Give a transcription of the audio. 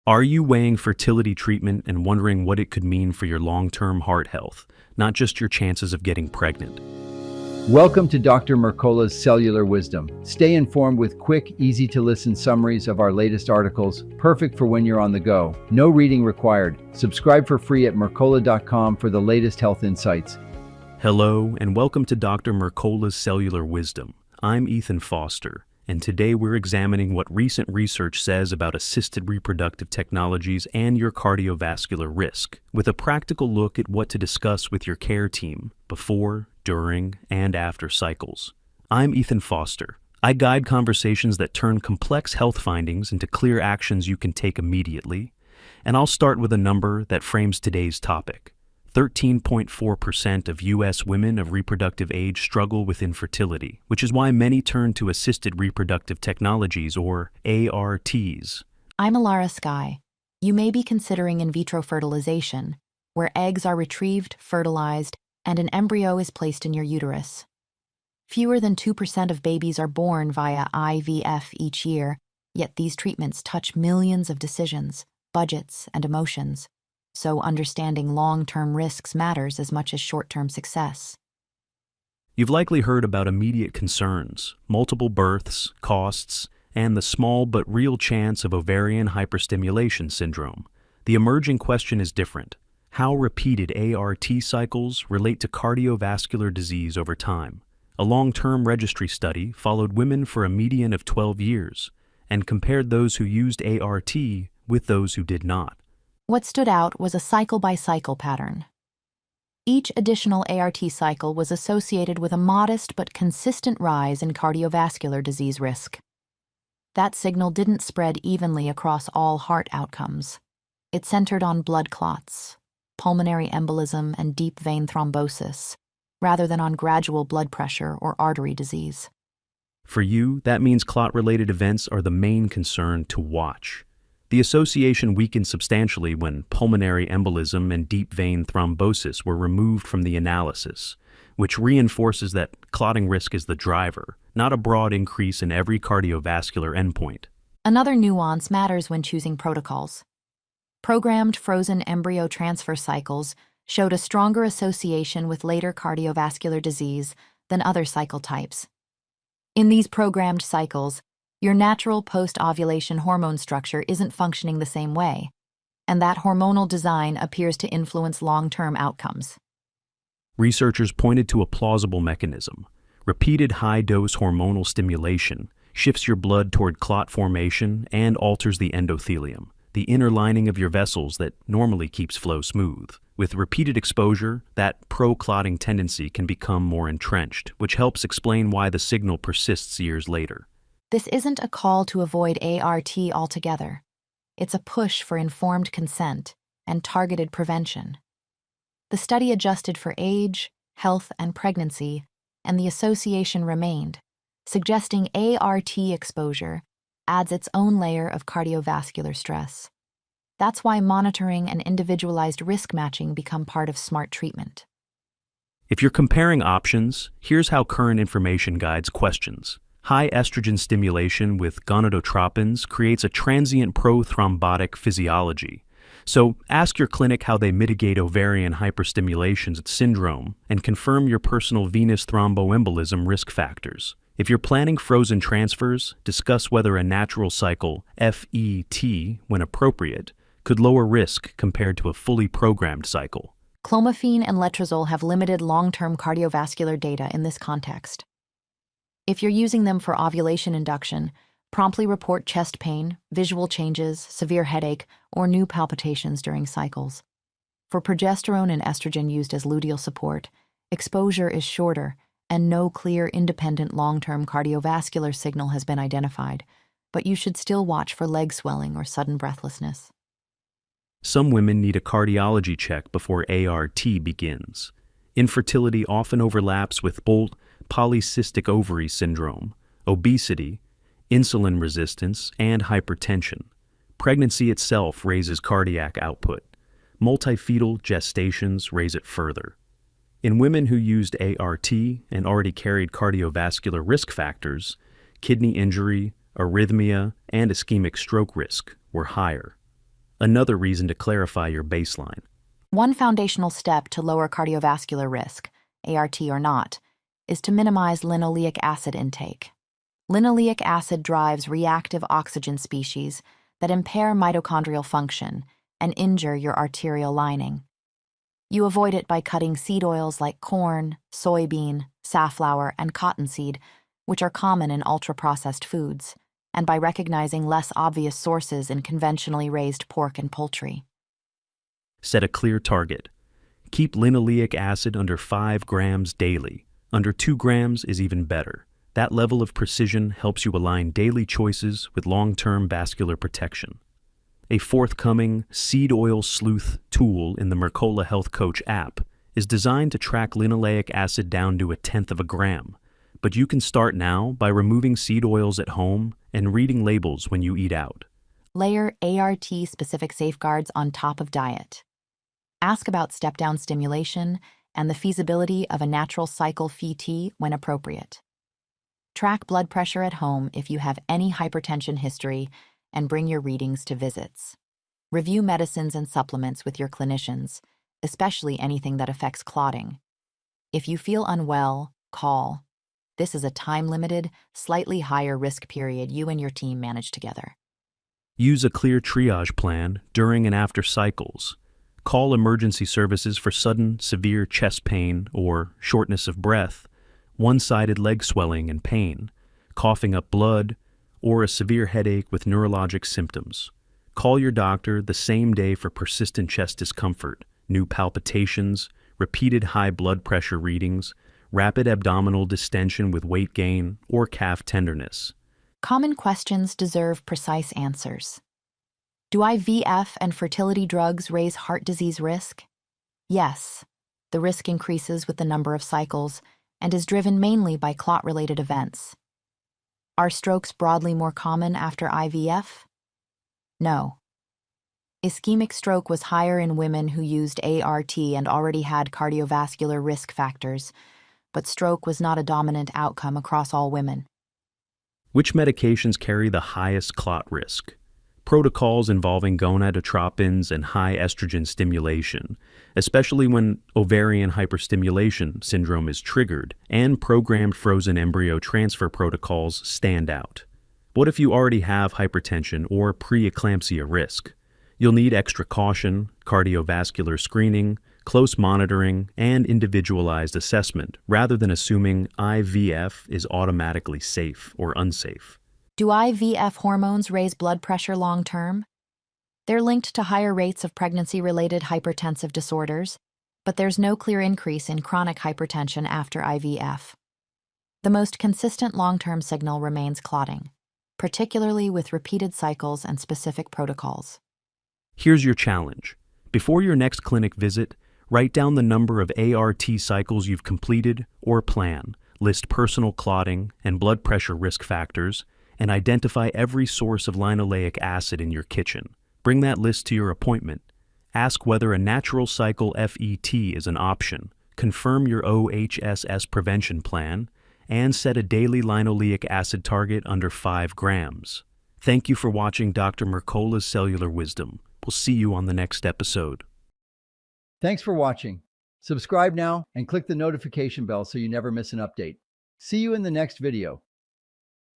Are you weighing fertility treatment and wondering what it could mean for your long-term heart health, not just your chances of getting pregnant? Welcome to Dr. Mercola's Cellular Wisdom. Stay informed with quick, easy-to-listen summaries of our latest articles, perfect for when you're on the go. No reading required. Subscribe for free at Mercola.com for the latest health insights. Hello, and welcome to Dr. Mercola's Cellular Wisdom. I'm Ethan Foster, and today we're examining what recent research says about assisted reproductive technologies and your cardiovascular risk, with a practical look at what to discuss with your care team before, during, and after cycles. I'm Ethan Foster. I guide conversations that turn complex health findings into clear actions you can take immediately, and I'll start with a number that frames today's topic. 13.4% of U.S. women of reproductive age struggle with infertility, which is why many turn to assisted reproductive technologies, or ARTs. I'm Alara Skye. You may be considering in vitro fertilization, where eggs are retrieved, fertilized, and an embryo is placed in your uterus. Fewer than 2% of babies are born via IVF each year, yet these treatments touch millions of decisions, budgets, and emotions. So understanding long-term risks matters as much as short-term success. You've likely heard about immediate concerns, multiple births, costs, and the small but real chance of ovarian hyperstimulation syndrome. The emerging question is different. How repeated ART cycles relate to cardiovascular disease over time. A long-term registry study followed women for a median of 12 years and compared those who used ART with those who did not. What stood out was a cycle-by-cycle pattern. Each additional ART cycle was associated with a modest but consistent rise in cardiovascular disease risk. That signal didn't spread evenly across all heart outcomes. It centered on blood clots, pulmonary embolism, and deep vein thrombosis, rather than on gradual blood pressure or artery disease. For you, that means clot-related events are the main concern to watch. The association weakened substantially when pulmonary embolism and deep vein thrombosis were removed from the analysis, which reinforces that clotting risk is the driver, not a broad increase in every cardiovascular endpoint. Another nuance matters when choosing protocols. Programmed frozen embryo transfer cycles showed a stronger association with later cardiovascular disease than other cycle types. In these programmed cycles, your natural post-ovulation hormone structure isn't functioning the same way, and that hormonal design appears to influence long-term outcomes. Researchers pointed to a plausible mechanism. Repeated high-dose hormonal stimulation shifts your blood toward clot formation and alters the endothelium, the inner lining of your vessels that normally keeps flow smooth. With repeated exposure, that pro-clotting tendency can become more entrenched, which helps explain why the signal persists years later. This isn't a call to avoid ART altogether. It's a push for informed consent and targeted prevention. The study adjusted for age, health, and pregnancy, and the association remained, suggesting ART exposure adds its own layer of cardiovascular stress. That's why monitoring and individualized risk matching become part of smart treatment. If you're comparing options, here's how current information guides questions. High estrogen stimulation with gonadotropins creates a transient prothrombotic physiology. So ask your clinic how they mitigate ovarian hyperstimulation syndrome and confirm your personal venous thromboembolism risk factors. If you're planning frozen transfers, discuss whether a natural cycle, FET, when appropriate, could lower risk compared to a fully programmed cycle. Clomiphene and letrozole have limited long-term cardiovascular data in this context. If you're using them for ovulation induction, promptly report chest pain, visual changes, severe headache, or new palpitations during cycles. For progesterone and estrogen used as luteal support, exposure is shorter, and no clear independent long-term cardiovascular signal has been identified, but you should still watch for leg swelling or sudden breathlessness. Some women need a cardiology check before ART begins. Infertility often overlaps with polycystic ovary syndrome, obesity, insulin resistance, and hypertension. Pregnancy itself raises cardiac output. Multifetal gestations raise it further. In women who used ART and already carried cardiovascular risk factors, kidney injury, arrhythmia, and ischemic stroke risk were higher. Another reason to clarify your baseline. One foundational step to lower cardiovascular risk, ART or not, is to minimize linoleic acid intake. Linoleic acid drives reactive oxygen species that impair mitochondrial function and injure your arterial lining. You avoid it by cutting seed oils like corn, soybean, safflower, and cottonseed, which are common in ultra-processed foods, and by recognizing less obvious sources in conventionally raised pork and poultry. Set a clear target. Keep linoleic acid under 5 grams daily. Under 2 grams is even better. That level of precision helps you align daily choices with long-term vascular protection. A forthcoming Seed Oil Sleuth tool in the Mercola Health Coach app is designed to track linoleic acid down to 1/10 of a gram, but you can start now by removing seed oils at home and reading labels when you eat out. Layer ART-specific safeguards on top of diet. Ask about step-down stimulation and the feasibility of a natural cycle FET when appropriate. Track blood pressure at home if you have any hypertension history and bring your readings to visits. Review medicines and supplements with your clinicians, especially anything that affects clotting. If you feel unwell, call. This is a time-limited, slightly higher risk period you and your team manage together. Use a clear triage plan during and after cycles. Call emergency services for sudden, severe chest pain or shortness of breath, one-sided leg swelling and pain, coughing up blood, or a severe headache with neurologic symptoms. Call your doctor the same day for persistent chest discomfort, new palpitations, repeated high blood pressure readings, rapid abdominal distension with weight gain, or calf tenderness. Common questions deserve precise answers. Do IVF and fertility drugs raise heart disease risk? Yes. The risk increases with the number of cycles and is driven mainly by clot-related events. Are strokes broadly more common after IVF? No. Ischemic stroke was higher in women who used ART and already had cardiovascular risk factors, but stroke was not a dominant outcome across all women. Which medications carry the highest clot risk? Protocols involving gonadotropins and high estrogen stimulation, especially when ovarian hyperstimulation syndrome is triggered, and programmed frozen embryo transfer protocols stand out. What if you already have hypertension or preeclampsia risk? You'll need extra caution, cardiovascular screening, close monitoring, and individualized assessment, rather than assuming IVF is automatically safe or unsafe. Do IVF hormones raise blood pressure long-term? They're linked to higher rates of pregnancy-related hypertensive disorders, but there's no clear increase in chronic hypertension after IVF. The most consistent long-term signal remains clotting, particularly with repeated cycles and specific protocols. Here's your challenge. Before your next clinic visit, write down the number of ART cycles you've completed or plan, list personal clotting and blood pressure risk factors, and identify every source of linoleic acid in your kitchen. Bring that list to your appointment. Ask whether a natural cycle FET is an option. Confirm your OHSS prevention plan, and set a daily linoleic acid target under 5 grams. Thank you for watching Dr. Mercola's Cellular Wisdom. We'll see you on the next episode. Thanks for watching. Subscribe now and click the notification bell so you never miss an update. See you in the next video.